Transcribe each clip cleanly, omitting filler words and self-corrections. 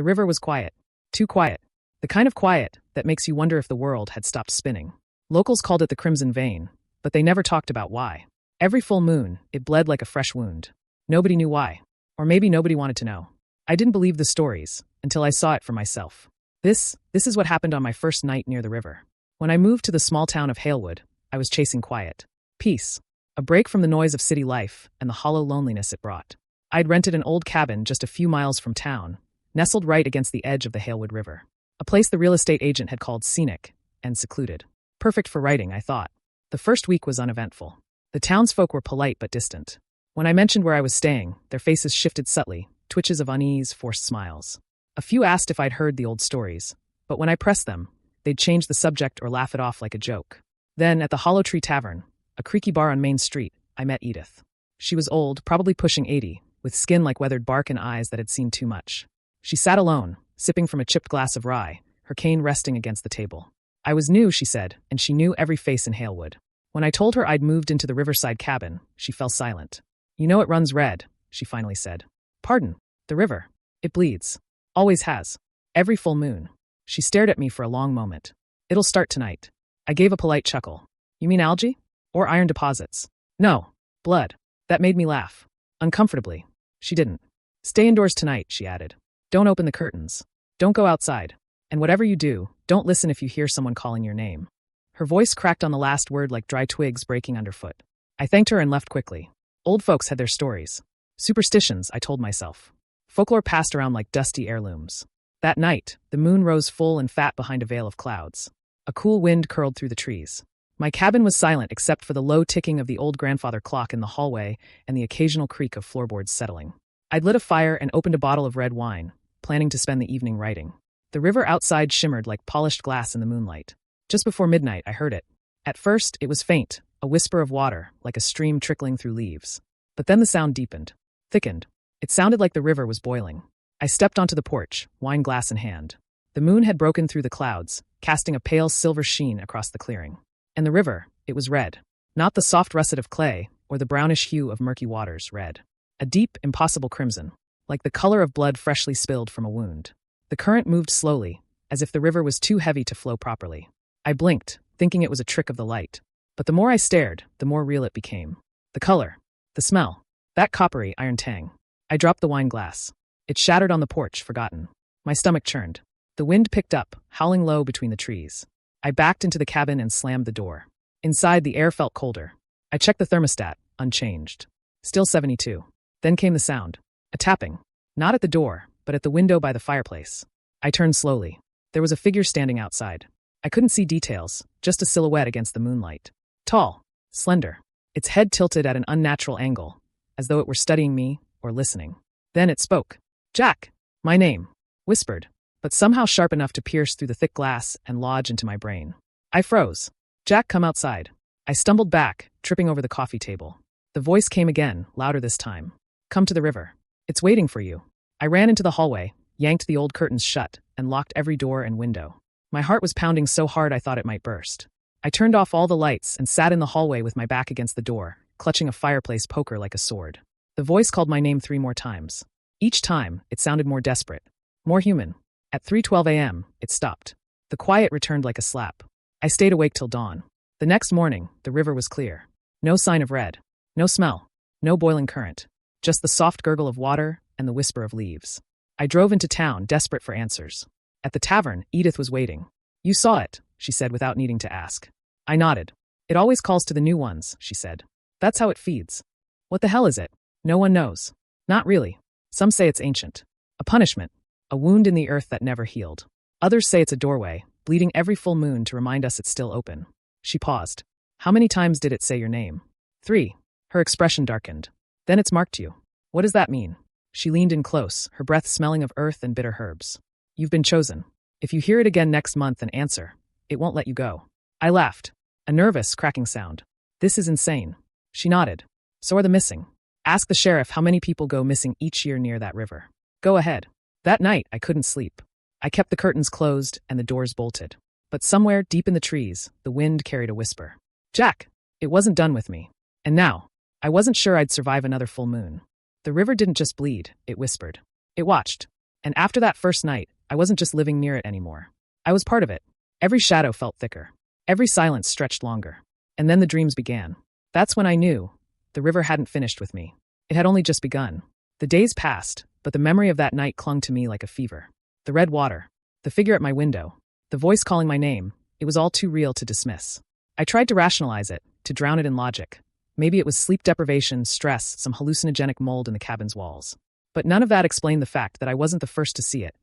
The river was quiet. Too quiet. The kind of quiet that makes you wonder if the world had stopped spinning. Locals called it the Crimson Vein, but they never talked about why. Every full moon, it bled like a fresh wound. Nobody knew why. Or maybe nobody wanted to know. I didn't believe the stories until I saw it for myself. This is what happened on my first night near the river. When I moved to the small town of Halewood, I was chasing quiet. Peace. A break from the noise of city life and the hollow loneliness it brought. I'd rented an old cabin just a few miles from town, nestled right against the edge of the Halewood River. A place the real estate agent had called scenic and secluded. Perfect for writing, I thought. The first week was uneventful. The townsfolk were polite but distant. When I mentioned where I was staying, their faces shifted subtly, twitches of unease, forced smiles. A few asked if I'd heard the old stories, but when I pressed them, they'd change the subject or laugh it off like a joke. Then, at the Hollow Tree Tavern, a creaky bar on Main Street, I met Edith. She was old, probably pushing 80, with skin like weathered bark and eyes that had seen too much. She sat alone, sipping from a chipped glass of rye, her cane resting against the table. I was new, she said, and she knew every face in Halewood. When I told her I'd moved into the riverside cabin, she fell silent. You know it runs red, she finally said. Pardon, the river. It bleeds. Always has. Every full moon. She stared at me for a long moment. It'll start tonight. I gave a polite chuckle. You mean algae? Or iron deposits? No. Blood. That made me laugh. Uncomfortably. She didn't. Stay indoors tonight, she added. Don't open the curtains. Don't go outside. And whatever you do, don't listen if you hear someone calling your name. Her voice cracked on the last word like dry twigs breaking underfoot. I thanked her and left quickly. Old folks had their stories. Superstitions, I told myself. Folklore passed around like dusty heirlooms. That night, the moon rose full and fat behind a veil of clouds. A cool wind curled through the trees. My cabin was silent except for the low ticking of the old grandfather clock in the hallway and the occasional creak of floorboards settling. I'd lit a fire and opened a bottle of red wine, planning to spend the evening writing. The river outside shimmered like polished glass in the moonlight. Just before midnight, I heard it. At first, it was faint, a whisper of water, like a stream trickling through leaves. But then the sound deepened, thickened. It sounded like the river was boiling. I stepped onto the porch, wine glass in hand. The moon had broken through the clouds, casting a pale silver sheen across the clearing. And the river, it was red. Not the soft russet of clay, or the brownish hue of murky waters, red. A deep, impossible crimson, like the color of blood freshly spilled from a wound. The current moved slowly, as if the river was too heavy to flow properly. I blinked, thinking it was a trick of the light. But the more I stared, the more real it became. The color. The smell. That coppery iron tang. I dropped the wine glass. It shattered on the porch, forgotten. My stomach churned. The wind picked up, howling low between the trees. I backed into the cabin and slammed the door. Inside, the air felt colder. I checked the thermostat, unchanged. Still 72. Then came the sound. A tapping. Not at the door, but at the window by the fireplace. I turned slowly. There was a figure standing outside. I couldn't see details, just a silhouette against the moonlight. Tall. Slender. Its head tilted at an unnatural angle, as though it were studying me or listening. Then it spoke. Jack. My name. Whispered, but somehow sharp enough to pierce through the thick glass and lodge into my brain. I froze. Jack, come outside. I stumbled back, tripping over the coffee table. The voice came again, louder this time. Come to the river. It's waiting for you. I ran into the hallway, yanked the old curtains shut, and locked every door and window. My heart was pounding so hard I thought it might burst. I turned off all the lights and sat in the hallway with my back against the door, clutching a fireplace poker like a sword. The voice called my name 3 more times. Each time, it sounded more desperate, more human. At 3:12 a.m., it stopped. The quiet returned like a slap. I stayed awake till dawn. The next morning, the river was clear. No sign of red. No smell. No boiling current. Just the soft gurgle of water and the whisper of leaves. I drove into town, desperate for answers. At the tavern, Edith was waiting. You saw it, she said without needing to ask. I nodded. It always calls to the new ones, she said. That's how it feeds. What the hell is it? No one knows. Not really. Some say it's ancient. A punishment. A wound in the earth that never healed. Others say it's a doorway, bleeding every full moon to remind us it's still open. She paused. How many times did it say your name? 3. Her expression darkened. Then it's marked you. What does that mean? She leaned in close, her breath smelling of earth and bitter herbs. You've been chosen. If you hear it again next month and answer, it won't let you go. I laughed. A nervous, cracking sound. This is insane. She nodded. So are the missing. Ask the sheriff how many people go missing each year near that river. Go ahead. That night, I couldn't sleep. I kept the curtains closed and the doors bolted. But somewhere deep in the trees, the wind carried a whisper. Jack! It wasn't done with me. And now, I wasn't sure I'd survive another full moon. The river didn't just bleed, it whispered. It watched. And after that first night, I wasn't just living near it anymore. I was part of it. Every shadow felt thicker. Every silence stretched longer. And then the dreams began. That's when I knew the river hadn't finished with me. It had only just begun. The days passed, but the memory of that night clung to me like a fever. The red water, the figure at my window, the voice calling my name, it was all too real to dismiss. I tried to rationalize it, to drown it in logic. Maybe it was sleep deprivation, stress, some hallucinogenic mold in the cabin's walls. But none of that explained the fact that I wasn't the first to see it,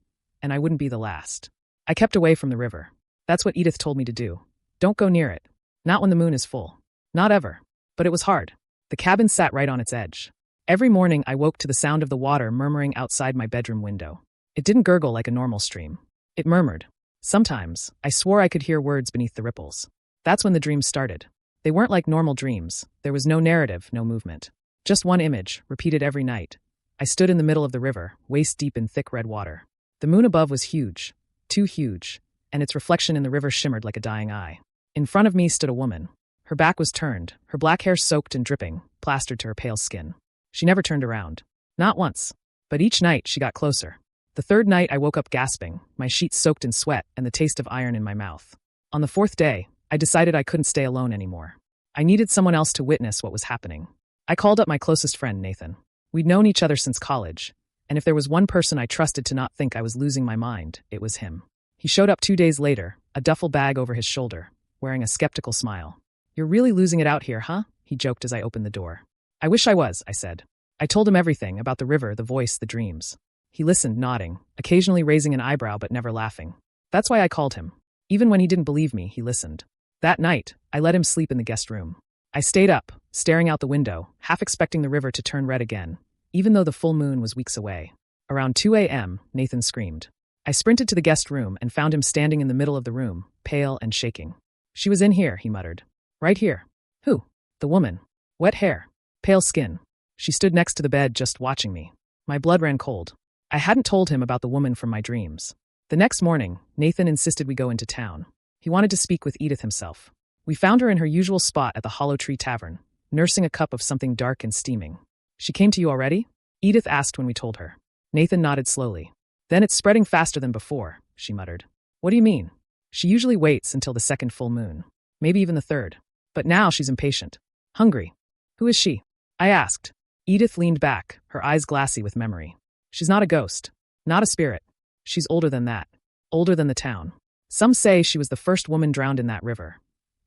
and I wouldn't be the last. I kept away from the river. That's what Edith told me to do. Don't go near it. Not when the moon is full. Not ever. But it was hard. The cabin sat right on its edge. Every morning I woke to the sound of the water murmuring outside my bedroom window. It didn't gurgle like a normal stream. It murmured. Sometimes, I swore I could hear words beneath the ripples. That's when the dreams started. They weren't like normal dreams. There was no narrative, no movement. Just one image, repeated every night. I stood in the middle of the river, waist deep in thick red water. The moon above was huge, too huge, and its reflection in the river shimmered like a dying eye. In front of me stood a woman. Her back was turned, her black hair soaked and dripping, plastered to her pale skin. She never turned around. Not once. But each night she got closer. The third night I woke up gasping, my sheets soaked in sweat and the taste of iron in my mouth. On the fourth day, I decided I couldn't stay alone anymore. I needed someone else to witness what was happening. I called up my closest friend, Nathan. We'd known each other since college, and if there was one person I trusted to not think I was losing my mind, it was him. He showed up 2 days later, a duffel bag over his shoulder, wearing a skeptical smile. "You're really losing it out here, huh?" he joked as I opened the door. "I wish I was," I said. I told him everything about the river, the voice, the dreams. He listened, nodding, occasionally raising an eyebrow but never laughing. That's why I called him. Even when he didn't believe me, he listened. That night, I let him sleep in the guest room. I stayed up, staring out the window, half expecting the river to turn red again, even though the full moon was weeks away. Around 2 a.m., Nathan screamed. I sprinted to the guest room and found him standing in the middle of the room, pale and shaking. "She was in here," he muttered. "Right here." "Who?" "The woman. Wet hair. Pale skin. She stood next to the bed just watching me." My blood ran cold. I hadn't told him about the woman from my dreams. The next morning, Nathan insisted we go into town. He wanted to speak with Edith himself. We found her in her usual spot at the Hollow Tree Tavern, nursing a cup of something dark and steaming. "She came to you already?" Edith asked when we told her. Nathan nodded slowly. "Then it's spreading faster than before," she muttered. "What do you mean?" "She usually waits until the second full moon. Maybe even the third. But now she's impatient. Hungry." "Who is she?" I asked. Edith leaned back, her eyes glassy with memory. "She's not a ghost. Not a spirit. She's older than that. Older than the town. Some say she was the first woman drowned in that river,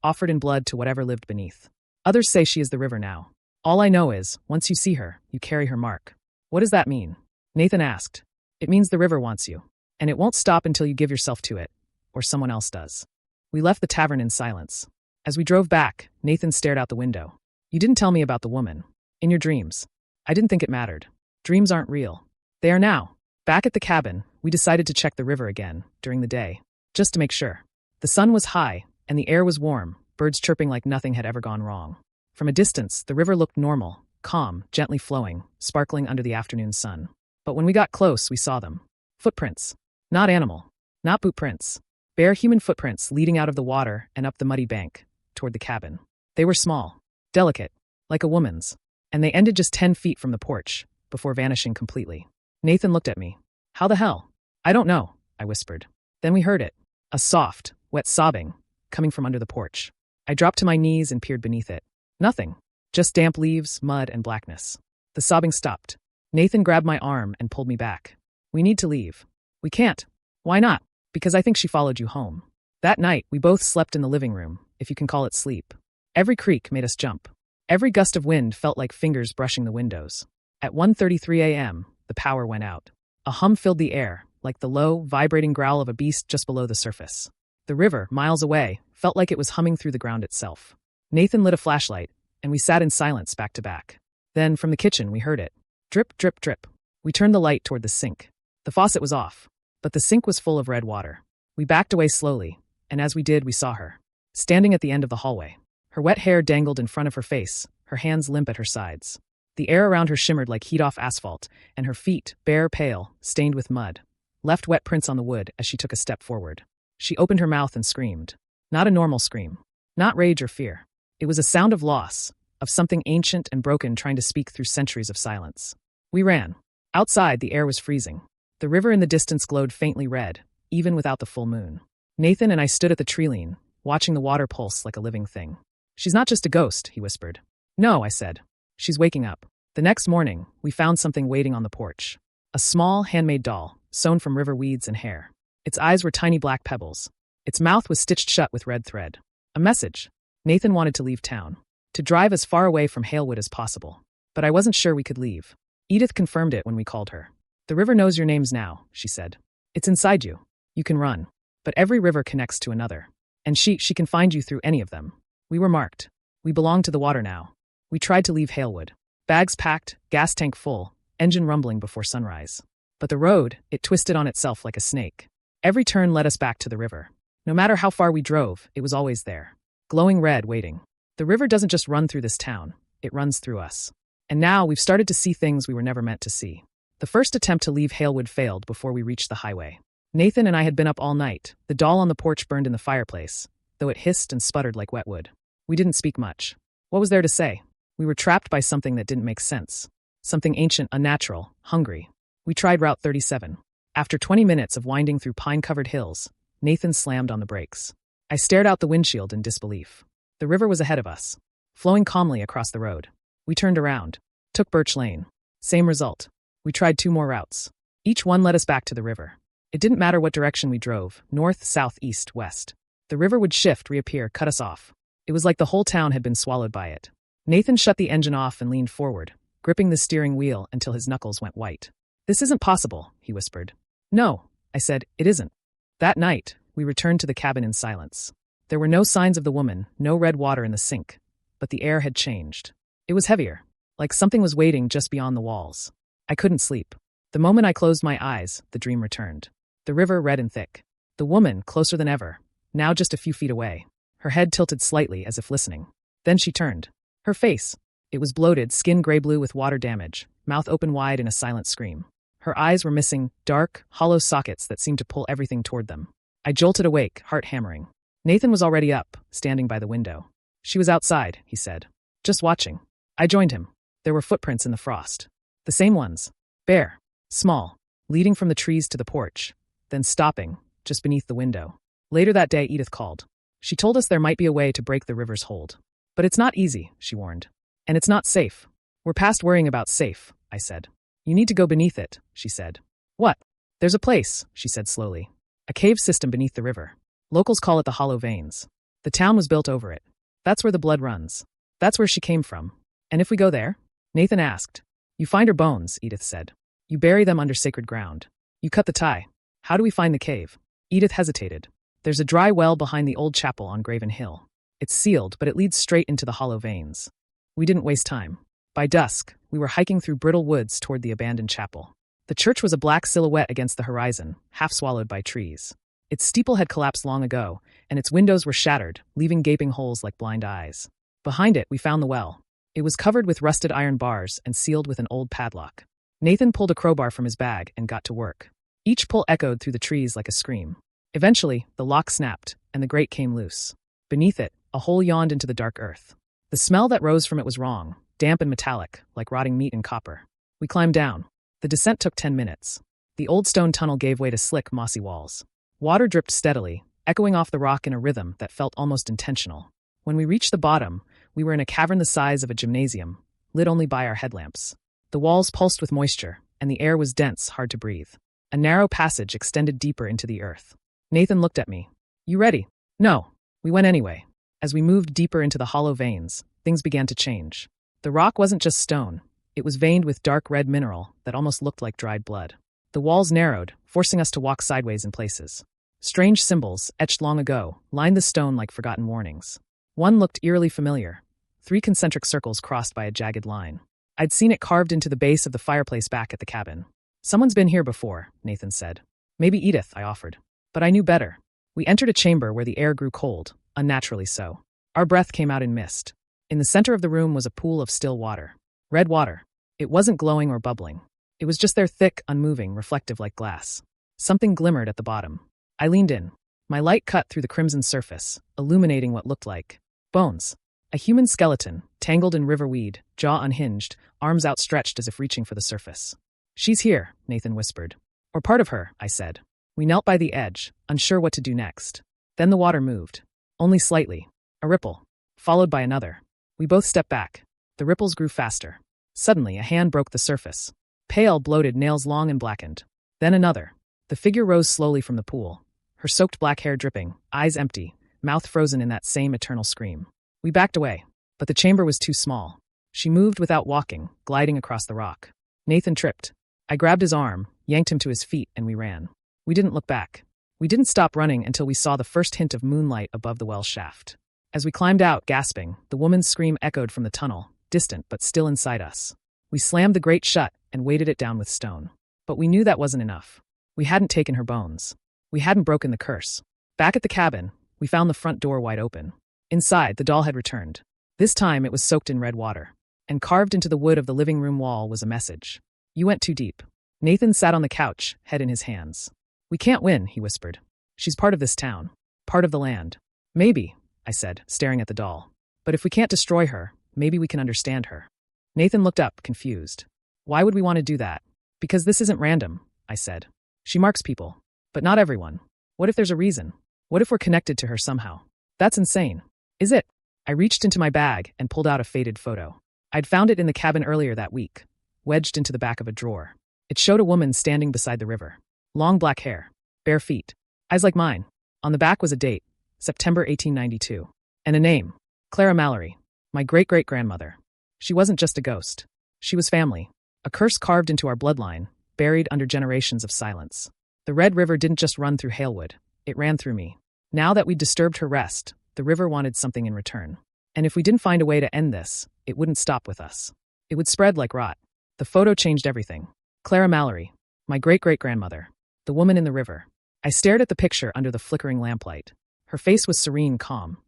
offered in blood to whatever lived beneath. Others say she is the river now. All I know is, once you see her, you carry her mark." "What does that mean?" Nathan asked. "It means the river wants you. And it won't stop until you give yourself to it. Or someone else does." We left the tavern in silence. As we drove back, Nathan stared out the window. "You didn't tell me about the woman. In your dreams." I didn't think it mattered. Dreams aren't real. They are now. Back at the cabin, we decided to check the river again, during the day, just to make sure. The sun was high, and the air was warm, birds chirping like nothing had ever gone wrong. From a distance, the river looked normal, calm, gently flowing, sparkling under the afternoon sun. But when we got close, we saw them. Footprints. Not animal. Not boot prints. Bare human footprints leading out of the water and up the muddy bank, toward the cabin. They were small, delicate, like a woman's, and they ended just 10 feet from the porch, before vanishing completely. Nathan looked at me. "How the hell?" "I don't know," I whispered. Then we heard it. A soft, wet sobbing, coming from under the porch. I dropped to my knees and peered beneath it. Nothing. Just damp leaves, mud, and blackness. The sobbing stopped. Nathan grabbed my arm and pulled me back. "We need to leave." "We can't." "Why not?" "Because I think she followed you home." That night, we both slept in the living room, if you can call it sleep. Every creak made us jump. Every gust of wind felt like fingers brushing the windows. At 1:33 a.m., the power went out. A hum filled the air, like the low, vibrating growl of a beast just below the surface. The river, miles away, felt like it was humming through the ground itself. Nathan lit a flashlight, and we sat in silence back to back. Then, from the kitchen, we heard it. Drip, drip, drip. We turned the light toward the sink. The faucet was off, but the sink was full of red water. We backed away slowly, and as we did, we saw her, standing at the end of the hallway. Her wet hair dangled in front of her face, her hands limp at her sides. The air around her shimmered like heat-off asphalt, and her feet, bare, pale, stained with mud, left wet prints on the wood as she took a step forward. She opened her mouth and screamed. Not a normal scream. Not rage or fear. It was a sound of loss, of something ancient and broken trying to speak through centuries of silence. We ran. Outside, the air was freezing. The river in the distance glowed faintly red, even without the full moon. Nathan and I stood at the tree lean, watching the water pulse like a living thing. "She's not just a ghost," he whispered. "No," I said. "She's waking up." The next morning, we found something waiting on the porch. A small, handmade doll, sewn from river weeds and hair. Its eyes were tiny black pebbles. Its mouth was stitched shut with red thread. A message. Nathan wanted to leave town. To drive as far away from Halewood as possible. But I wasn't sure we could leave. Edith confirmed it when we called her. "The river knows your names now," she said. "It's inside you. You can run. But every river connects to another. And she can find you through any of them." We were marked. We belonged to the water now. We tried to leave Halewood. Bags packed, gas tank full, engine rumbling before sunrise. But the road, it twisted on itself like a snake. Every turn led us back to the river. No matter how far we drove, it was always there. Glowing red, waiting. The river doesn't just run through this town, it runs through us. And now we've started to see things we were never meant to see. The first attempt to leave Halewood failed before we reached the highway. Nathan and I had been up all night. The doll on the porch burned in the fireplace, though it hissed and sputtered like wet wood. We didn't speak much. What was there to say? We were trapped by something that didn't make sense. Something ancient, unnatural, hungry. We tried Route 37. After 20 minutes of winding through pine-covered hills, Nathan slammed on the brakes. I stared out the windshield in disbelief. The river was ahead of us, flowing calmly across the road. We turned around, took Birch Lane. Same result. We tried 2 more routes. Each one led us back to the river. It didn't matter what direction we drove, north, south, east, west. The river would shift, reappear, cut us off. It was like the whole town had been swallowed by it. Nathan shut the engine off and leaned forward, gripping the steering wheel until his knuckles went white. "This isn't possible," he whispered. "No," I said, "it isn't." That night, we returned to the cabin in silence. There were no signs of the woman, no red water in the sink, but the air had changed. It was heavier, like something was waiting just beyond the walls. I couldn't sleep. The moment I closed my eyes, the dream returned. The river red and thick. The woman, closer than ever, now just a few feet away. Her head tilted slightly as if listening. Then she turned. Her face. It was bloated, skin gray-blue with water damage, mouth open wide in a silent scream. Her eyes were missing, dark, hollow sockets that seemed to pull everything toward them. I jolted awake, heart hammering. Nathan was already up, standing by the window. "She was outside," he said. "Just watching." I joined him. There were footprints in the frost. The same ones. Bare. Small. Leading from the trees to the porch. Then stopping, just beneath the window. Later that day, Edith called. She told us there might be a way to break the river's hold. "But it's not easy," she warned. "And it's not safe." "We're past worrying about safe," I said. "You need to go beneath it," she said. "What?" "There's a place," she said slowly. "A cave system beneath the river. Locals call it the Hollow Veins. The town was built over it. That's where the blood runs. That's where she came from. And if we go there?" Nathan asked. "You find her bones," Edith said. "You bury them under sacred ground. You cut the tie. How do we find the cave?" Edith hesitated. "There's a dry well behind the old chapel on Graven Hill. It's sealed, but it leads straight into the Hollow Veins." We didn't waste time. By dusk, we were hiking through brittle woods toward the abandoned chapel. The church was a black silhouette against the horizon, half swallowed by trees. Its steeple had collapsed long ago, and its windows were shattered, leaving gaping holes like blind eyes. Behind it, we found the well. It was covered with rusted iron bars and sealed with an old padlock. Nathan pulled a crowbar from his bag and got to work. Each pull echoed through the trees like a scream. Eventually, the lock snapped, and the grate came loose. Beneath it, a hole yawned into the dark earth. The smell that rose from it was wrong, damp and metallic, like rotting meat and copper. We climbed down. The descent took 10 minutes. The old stone tunnel gave way to slick, mossy walls. Water dripped steadily, echoing off the rock in a rhythm that felt almost intentional. When we reached the bottom, we were in a cavern the size of a gymnasium, lit only by our headlamps. The walls pulsed with moisture, and the air was dense, hard to breathe. A narrow passage extended deeper into the earth. Nathan looked at me. "You ready?" "No." We went anyway. As we moved deeper into the hollow veins, things began to change. The rock wasn't just stone. It was veined with dark red mineral that almost looked like dried blood. The walls narrowed, forcing us to walk sideways in places. Strange symbols, etched long ago, lined the stone like forgotten warnings. One looked eerily familiar. 3 concentric circles crossed by a jagged line. I'd seen it carved into the base of the fireplace back at the cabin. "Someone's been here before," Nathan said. "Maybe Edith," I offered. But I knew better. We entered a chamber where the air grew cold, unnaturally so. Our breath came out in mist. In the center of the room was a pool of still water. Red water. It wasn't glowing or bubbling. It was just there, thick, unmoving, reflective like glass. Something glimmered at the bottom. I leaned in. My light cut through the crimson surface, illuminating what looked like bones. A human skeleton, tangled in river weed, jaw unhinged, arms outstretched as if reaching for the surface. "She's here," Nathan whispered. Or part of her, I said. We knelt by the edge, unsure what to do next. Then the water moved. Only slightly. A ripple. Followed by another. We both stepped back. The ripples grew faster. Suddenly, a hand broke the surface. Pale, bloated, nails long and blackened. Then another. The figure rose slowly from the pool. Her soaked black hair dripping, eyes empty, mouth frozen in that same eternal scream. We backed away. But the chamber was too small. She moved without walking, gliding across the rock. Nathan tripped. I grabbed his arm, yanked him to his feet, and we ran. We didn't look back. We didn't stop running until we saw the first hint of moonlight above the well shaft. As we climbed out, gasping, the woman's scream echoed from the tunnel, distant but still inside us. We slammed the grate shut and weighted it down with stone. But we knew that wasn't enough. We hadn't taken her bones. We hadn't broken the curse. Back at the cabin, we found the front door wide open. Inside, the doll had returned. This time it was soaked in red water. And carved into the wood of the living room wall was a message. You went too deep. Nathan sat on the couch, head in his hands. We can't win, he whispered. She's part of this town. Part of the land. Maybe, I said, staring at the doll. But if we can't destroy her, maybe we can understand her. Nathan looked up, confused. Why would we want to do that? Because this isn't random, I said. She marks people. But not everyone. What if there's a reason? What if we're connected to her somehow? That's insane. Is it? I reached into my bag and pulled out a faded photo. I'd found it in the cabin earlier that week, wedged into the back of a drawer. It showed a woman standing beside the river. Long black hair, bare feet, eyes like mine. On the back was a date, September 1892. And a name, Clara Mallory, my great-great-grandmother. She wasn't just a ghost. She was family. A curse carved into our bloodline, buried under generations of silence. The Red River didn't just run through Halewood. It ran through me. Now that we'd disturbed her rest, the river wanted something in return. And if we didn't find a way to end this, it wouldn't stop with us. It would spread like rot. The photo changed everything. Clara Mallory, my great-great-grandmother, the woman in the river. I stared at the picture under the flickering lamplight. Her face was serene, calm,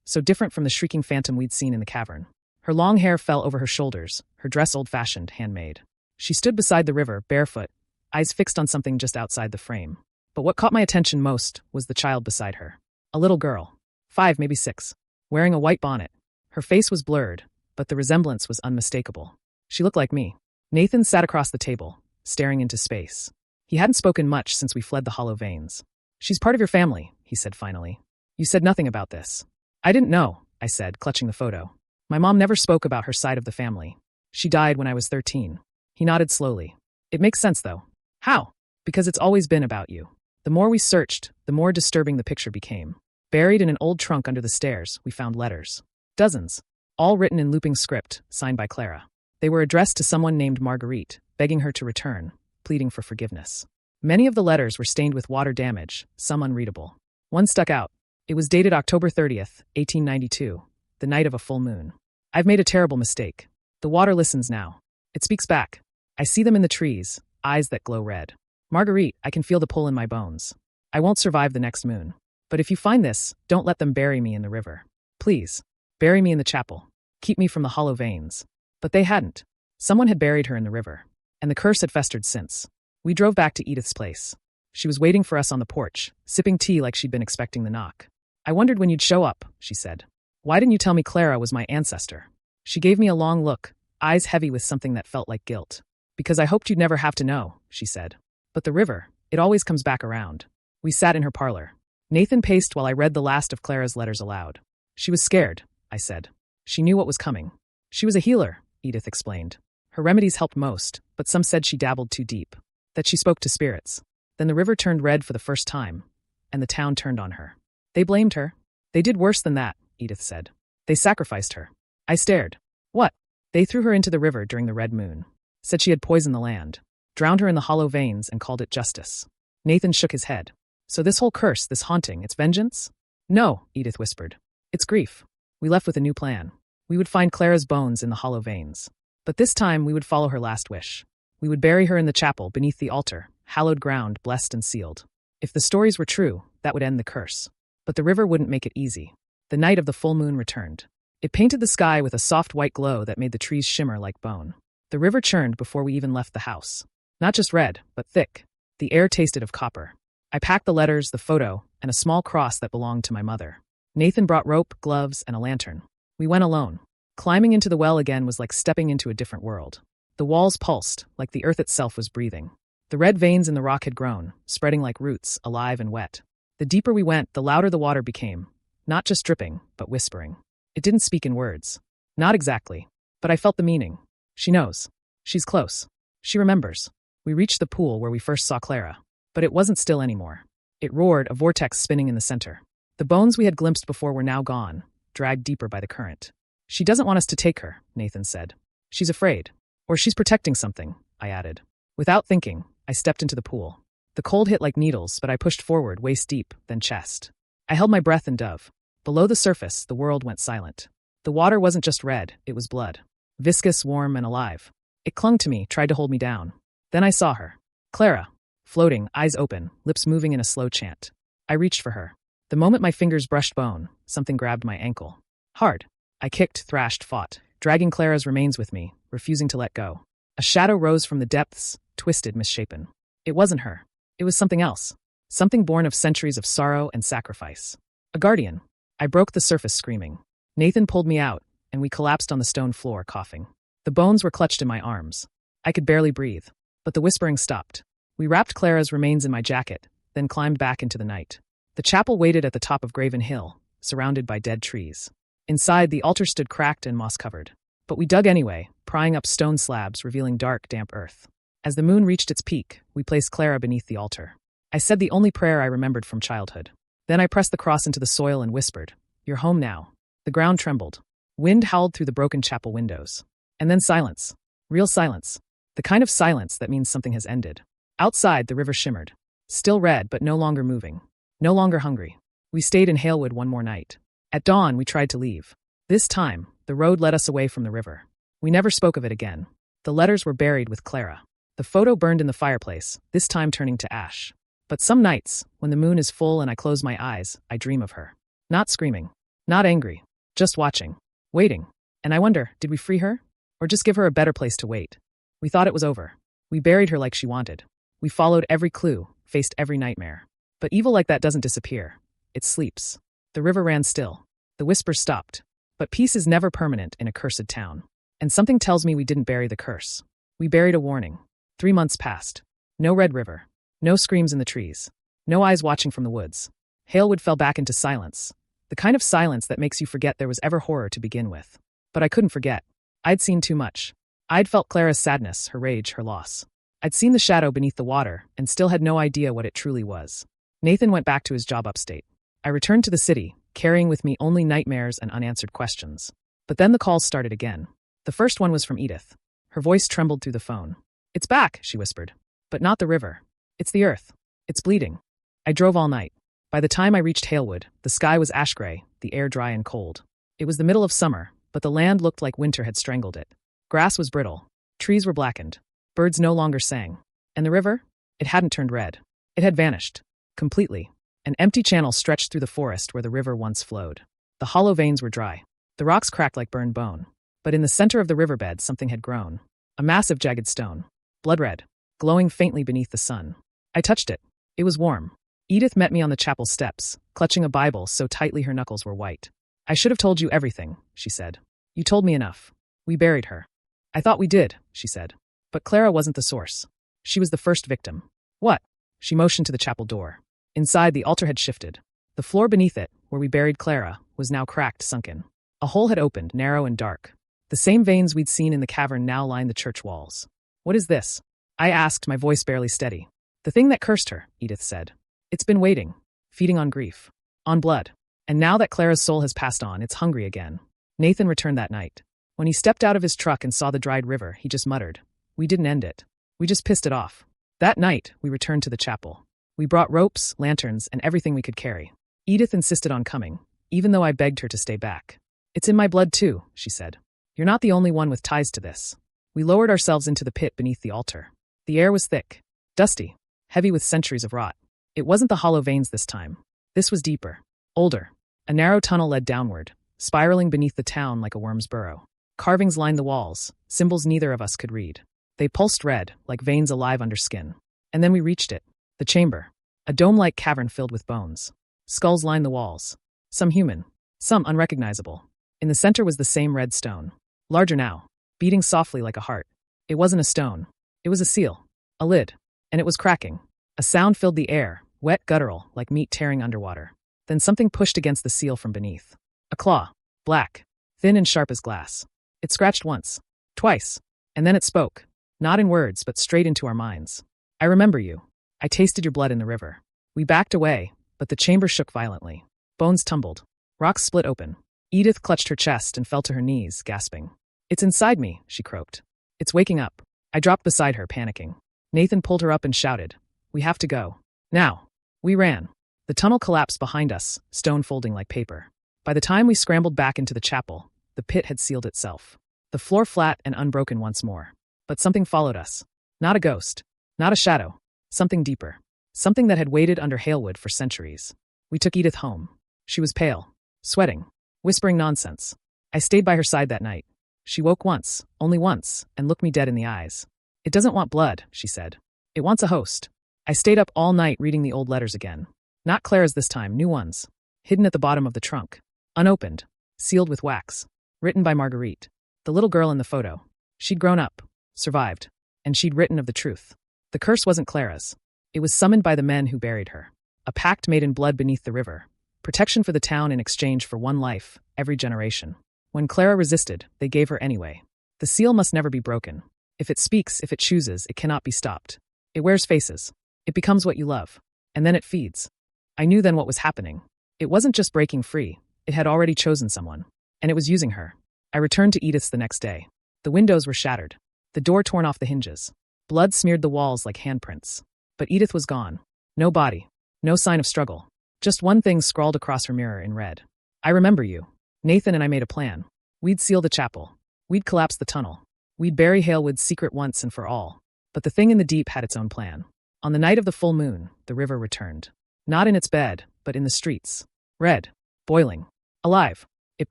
so different from the shrieking phantom we'd seen in the cavern. Her long hair fell over her shoulders, her dress old-fashioned, handmade. She stood beside the river, barefoot, eyes fixed on something just outside the frame. But what caught my attention most was the child beside her. A little girl, 5, maybe 6, wearing a white bonnet. Her face was blurred, but the resemblance was unmistakable. She looked like me. Nathan sat across the table, staring into space. He hadn't spoken much since we fled the hollow veins. She's part of your family, he said finally. You said nothing about this. I didn't know, I said, clutching the photo. My mom never spoke about her side of the family. She died when I was 13. He nodded slowly. It makes sense, though. How? Because it's always been about you. The more we searched, the more disturbing the picture became. Buried in an old trunk under the stairs, we found letters. Dozens. All written in looping script, signed by Clara. They were addressed to someone named Marguerite, begging her to return, pleading for forgiveness. Many of the letters were stained with water damage, some unreadable. One stuck out. It was dated October 30th, 1892, the night of a full moon. I've made a terrible mistake. The water listens now. It speaks back. I see them in the trees, eyes that glow red. Marguerite, I can feel the pull in my bones. I won't survive the next moon. But if you find this, don't let them bury me in the river. Please. Bury me in the chapel. Keep me from the hollow veins. But they hadn't. Someone had buried her in the river. And the curse had festered since. We drove back to Edith's place. She was waiting for us on the porch, sipping tea like she'd been expecting the knock. I wondered when you'd show up, she said. Why didn't you tell me Clara was my ancestor? She gave me a long look, eyes heavy with something that felt like guilt. Because I hoped you'd never have to know, she said. But the river, it always comes back around. We sat in her parlor. Nathan paced while I read the last of Clara's letters aloud. She was scared, I said. She knew what was coming. She was a healer, Edith explained. Her remedies helped most, but some said she dabbled too deep. That she spoke to spirits. Then the river turned red for the first time, and the town turned on her. They blamed her. They did worse than that, Edith said. They sacrificed her. I stared. What? They threw her into the river during the red moon. Said she had poisoned the land. Drowned her in the hollow veins and called it justice. Nathan shook his head. So this whole curse, this haunting, it's vengeance? No, Edith whispered. It's grief. We left with a new plan. We would find Clara's bones in the hollow veins. But this time we would follow her last wish. We would bury her in the chapel beneath the altar, hallowed ground, blessed and sealed. If the stories were true, that would end the curse. But the river wouldn't make it easy. The night of the full moon returned. It painted the sky with a soft white glow that made the trees shimmer like bone. The river churned before we even left the house. Not just red, but thick. The air tasted of copper. I packed the letters, the photo, and a small cross that belonged to my mother. Nathan brought rope, gloves, and a lantern. We went alone. Climbing into the well again was like stepping into a different world. The walls pulsed, like the earth itself was breathing. The red veins in the rock had grown, spreading like roots, alive and wet. The deeper we went, the louder the water became, not just dripping, but whispering. It didn't speak in words. Not exactly. But I felt the meaning. She knows. She's close. She remembers. We reached the pool where we first saw Clara. But it wasn't still anymore. It roared, a vortex spinning in the center. The bones we had glimpsed before were now gone, dragged deeper by the current. She doesn't want us to take her, Nathan said. She's afraid. Or she's protecting something, I added. Without thinking, I stepped into the pool. The cold hit like needles, but I pushed forward, waist deep, then chest. I held my breath and dove. Below the surface, the world went silent. The water wasn't just red, it was blood. Viscous, warm, and alive. It clung to me, tried to hold me down. Then I saw her. Clara. Floating, eyes open, lips moving in a slow chant. I reached for her. The moment my fingers brushed bone, something grabbed my ankle. Hard. I kicked, thrashed, fought, dragging Clara's remains with me, refusing to let go. A shadow rose from the depths, twisted, misshapen. It wasn't her. It was something else. Something born of centuries of sorrow and sacrifice. A guardian. I broke the surface screaming. Nathan pulled me out, and we collapsed on the stone floor, coughing. The bones were clutched in my arms. I could barely breathe, but the whispering stopped. We wrapped Clara's remains in my jacket, then climbed back into the night. The chapel waited at the top of Graven Hill, surrounded by dead trees. Inside, the altar stood cracked and moss-covered. But we dug anyway, prying up stone slabs, revealing dark, damp earth. As the moon reached its peak, we placed Clara beneath the altar. I said the only prayer I remembered from childhood. Then I pressed the cross into the soil and whispered, "You're home now." The ground trembled. Wind howled through the broken chapel windows. And then silence. Real silence. The kind of silence that means something has ended. Outside, the river shimmered. Still red, but no longer moving. No longer hungry. We stayed in Halewood one more night. At dawn, we tried to leave. This time, the road led us away from the river. We never spoke of it again. The letters were buried with Clara. The photo burned in the fireplace, this time turning to ash. But some nights, when the moon is full and I close my eyes, I dream of her. Not screaming. Not angry. Just watching. Waiting. And I wonder, did we free her? Or just give her a better place to wait? We thought it was over. We buried her like she wanted. We followed every clue, faced every nightmare. But evil like that doesn't disappear. It sleeps. The river ran still. The whispers stopped. But peace is never permanent in a cursed town. And something tells me we didn't bury the curse. We buried a warning. 3 months passed. No red river. No screams in the trees. No eyes watching from the woods. Halewood fell back into silence. The kind of silence that makes you forget there was ever horror to begin with. But I couldn't forget. I'd seen too much. I'd felt Clara's sadness, her rage, her loss. I'd seen the shadow beneath the water, and still had no idea what it truly was. Nathan went back to his job upstate. I returned to the city, carrying with me only nightmares and unanswered questions. But then the calls started again. The first one was from Edith. Her voice trembled through the phone. "It's back," she whispered. "But not the river. It's the earth. It's bleeding." I drove all night. By the time I reached Halewood, the sky was ash-gray, the air dry and cold. It was the middle of summer, but the land looked like winter had strangled it. Grass was brittle. Trees were blackened. Birds no longer sang. And the river? It hadn't turned red. It had vanished. Completely. An empty channel stretched through the forest where the river once flowed. The hollow veins were dry. The rocks cracked like burned bone. But in the center of the riverbed, something had grown. A massive jagged stone. Blood red. Glowing faintly beneath the sun. I touched it. It was warm. Edith met me on the chapel steps, clutching a Bible so tightly her knuckles were white. "I should have told you everything," she said. "You told me enough. We buried her." "I thought we did," she said. But Clara wasn't the source. She was the first victim. "What?" She motioned to the chapel door. Inside, the altar had shifted. The floor beneath it, where we buried Clara, was now cracked, sunken. A hole had opened, narrow and dark. The same veins we'd seen in the cavern now lined the church walls. "What is this?" I asked, my voice barely steady. "The thing that cursed her," Edith said. "It's been waiting, feeding on grief, on blood. And now that Clara's soul has passed on, it's hungry again." Nathan returned that night. When he stepped out of his truck and saw the dried river, he just muttered, "We didn't end it. We just pissed it off." That night, we returned to the chapel. We brought ropes, lanterns, and everything we could carry. Edith insisted on coming, even though I begged her to stay back. "It's in my blood too," she said. "You're not the only one with ties to this." We lowered ourselves into the pit beneath the altar. The air was thick, dusty, heavy with centuries of rot. It wasn't the hollow veins this time. This was deeper, older. A narrow tunnel led downward, spiraling beneath the town like a worm's burrow. Carvings lined the walls, symbols neither of us could read. They pulsed red, like veins alive under skin. And then we reached it. The chamber. A dome-like cavern filled with bones. Skulls lined the walls. Some human, some unrecognizable. In the center was the same red stone. Larger now, beating softly like a heart. It wasn't a stone. It was a seal. A lid. and it was cracking. A sound filled the air, wet, guttural, like meat tearing underwater. Then something pushed against the seal from beneath. A claw. Black. Thin and sharp as glass. It scratched once. Twice. And then it spoke. Not in words, but straight into our minds. I remember you. I tasted your blood in the river. We backed away, but the chamber shook violently. Bones tumbled. Rocks split open. Edith clutched her chest and fell to her knees, gasping. It's inside me, she croaked. It's waking up. I dropped beside her, panicking. Nathan pulled her up and shouted, We have to go. Now. We ran. The tunnel collapsed behind us, stone folding like paper. By the time we scrambled back into the chapel, the pit had sealed itself. The floor flat and unbroken once more. But something followed us. Not a ghost. Not a shadow. Something deeper. Something that had waited under Halewood for centuries. We took Edith home. She was pale. Sweating. Whispering nonsense. I stayed by her side that night. She woke once, only once, and looked me dead in the eyes. It doesn't want blood, she said. It wants a host. I stayed up all night reading the old letters again. Not Clara's this time, new ones. Hidden at the bottom of the trunk. Unopened. Sealed with wax. Written by Marguerite. The little girl in the photo. She'd grown up. Survived. And she'd written of the truth. The curse wasn't Clara's. It was summoned by the men who buried her. A pact made in blood beneath the river. Protection for the town in exchange for one life, every generation. When Clara resisted, they gave her anyway. The seal must never be broken. If it speaks, if it chooses, it cannot be stopped. It wears faces. It becomes what you love. And then it feeds. I knew then what was happening. It wasn't just breaking free. It had already chosen someone. And it was using her. I returned to Edith's the next day. The windows were shattered. The door torn off the hinges. Blood smeared the walls like handprints. But Edith was gone. No body. No sign of struggle. Just one thing scrawled across her mirror in red. I remember you. Nathan and I made a plan. We'd seal the chapel. We'd collapse the tunnel. We'd bury Halewood's secret once and for all. But the thing in the deep had its own plan. On the night of the full moon, the river returned. Not in its bed, but in the streets. Red. Boiling. Alive. It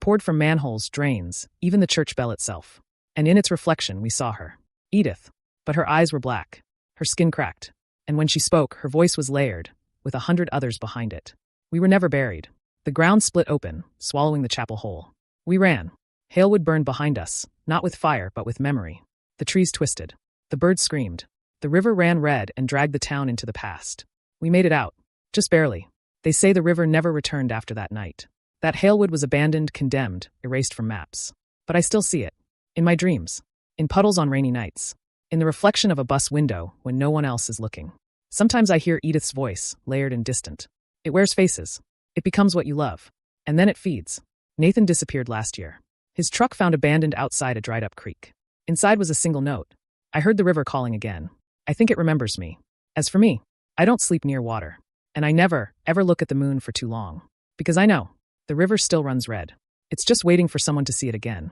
poured from manholes, drains, even the church bell itself. And in its reflection, we saw her. Edith. But her eyes were black. Her skin cracked. And when she spoke, her voice was layered, with 100 others behind it. We were never buried. The ground split open, swallowing the chapel whole. We ran. Halewood burned behind us, not with fire, but with memory. The trees twisted. The birds screamed. The river ran red and dragged the town into the past. We made it out. Just barely. They say the river never returned after that night. That Halewood was abandoned, condemned, erased from maps. But I still see it. In my dreams. In puddles on rainy nights. In the reflection of a bus window when no one else is looking. Sometimes I hear Edith's voice, layered and distant. It wears faces. It becomes what you love. And then it feeds. Nathan disappeared last year. His truck found abandoned outside a dried-up creek. Inside was a single note. I heard the river calling again. I think it remembers me. As for me, I don't sleep near water. And I never, ever look at the moon for too long. Because I know, the river still runs red. It's just waiting for someone to see it again.